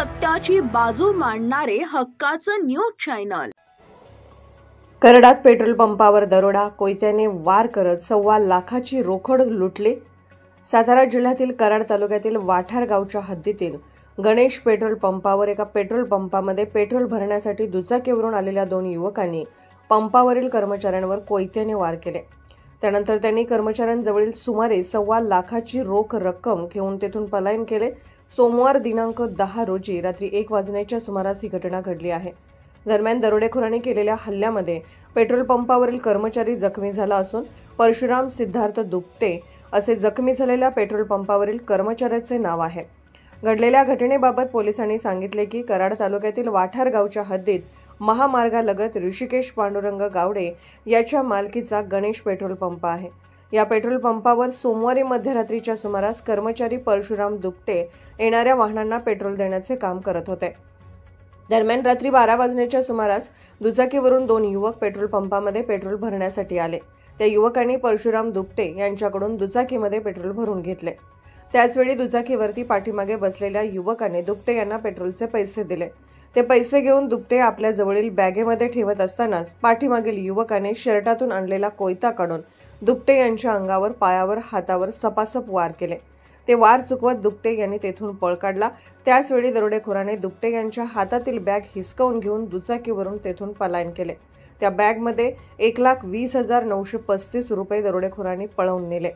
सत्याची बाजू मांडणारे हक्काचं न्यूज चॅनल। करडात पेट्रोल पंपावर दरोडा, कोयत्याने वार करत 1.25 लाखाची रोकड लुटली। सातारा जिल्ह्यातील कराड तालुक्यातील वाठार गावच्या हद्दीतील गणेश पेट्रोल पंपावर एका पेट्रोल पंपामध्ये पेट्रोल भरण्यासाठी दुचाकीवरून आलेल्या 2 युवकांनी पंपावरील कर्मचाऱ्यांवर कोयत्याने वार केले। त्यानंतर त्यांनी कर्मचाऱ्यांजवळील सुमारे 1.25 लाखाची रोख रक्कम घेऊन तेथून पलायन केले। सोमवार दिनांक 10 रोजी रात्री 1 वाजण्याच्या सुमारास ही घटना घडली आहे। दरम्यान दरोडेखोरांनी केलेल्या हल्ल्यामध्ये पेट्रोल पंपावरील कर्मचारी जखमी झाला असून परशुराम सिद्धार्थ दुपटे असे जखमी झालेल्या पेट्रोल पंपावरील कर्मचाऱ्याचे नाव आहे। घडलेल्या घटनेबाबत पोलिसांनी सांगितले की कराड तालुक्यातील वाठार गावच्या हद्दीत महामार्गालगत ऋषिकेश पांडुरंग गावडे याच्या मालकीचा गणेश पेट्रोल पंप आहे। या पेट्रोल पंपावर सोमवारी मध्यरात्रीच्या सुमारास कर्मचारी परशुराम दुपटे येणाऱ्या वाहनांना पेट्रोल देण्याचे काम करत होते। दरम्यान रात्री 12 वाजण्याच्या सुमारास दुचाकीवरून 2 युवक पेट्रोल पंपामध्ये पेट्रोल भरण्यासाठी आले। त्या युवकांनी परशुराम दुपटे यांच्याकडून दुचाकीमध्ये पेट्रोल भरून घेतले। त्याचवेळी दुचाकीवरती पाठीमागे बसलेल्या युवकाने दुपटे यांना पेट्रोलचे पैसे दिले। ते पैसे घेऊन दुपटे आपल्या जवळील बॅगेमध्ये ठेवत असतानाच पाठीमागील युवकाने शर्टातून आणलेला कोयता काढून दुपटे यांच्या अंगावर, पायावर, हातावर सपासप वार केले। ते वार चुकवत दुपटे यांनी तेथून पळ काढला। त्याचवेळी दरोडेखोराने दुपटे यांच्या हातातील बॅग हिसकावून घेऊन दुचाकीवरून तेथून पलायन केले। त्या बॅगमध्ये 1,20,935 रुपये दरोडेखोरांनी पळवून नेले।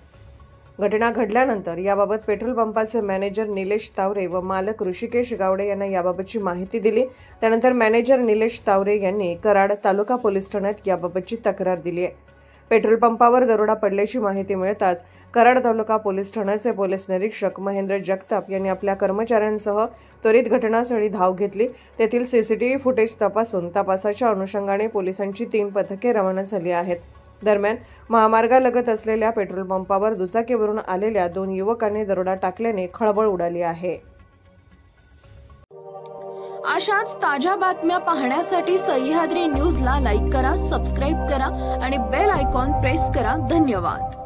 घटना घडल्यानंतर याबाबत पेट्रोल पंपाचे मॅनेजर निलेश तावरे व मालक ऋषिकेश गावडे यांना याबाबतची माहिती दिली। त्यानंतर मॅनेजर निलेश तावरे यांनी कराड तालुका पोलीस ठाण्यात याबाबतची तक्रार दिली आहे। पेट्रोल पंपावर दरोडा पडल्याची माहिती मिळताच कराड तालुका पोलीस ठाण्याचे पोलीस निरीक्षक महेंद्र जगताप यांनी आपल्या कर्मचाऱ्यांसह त्वरित घटनास्थळी धाव घेतली। तेथील सीसीटीव्ही फुटेज तपासून तपासाच्या अनुषंगाने पोलिसांची 3 पथके रवाना झाली आहेत। दरम्यान महामार्गालगत असलेल्या पेट्रोल पंपावर दुचाकीवरून आलेल्या 2 युवकांनी दरोडा टाकल्याने खळबळ उडाली आहे। अशाच ताज्या बातम्या पाहण्यासाठी सह्याद्री न्यूजला लाईक करा, सबस्क्राइब करा आणि बेल आयकॉन प्रेस करा। धन्यवाद।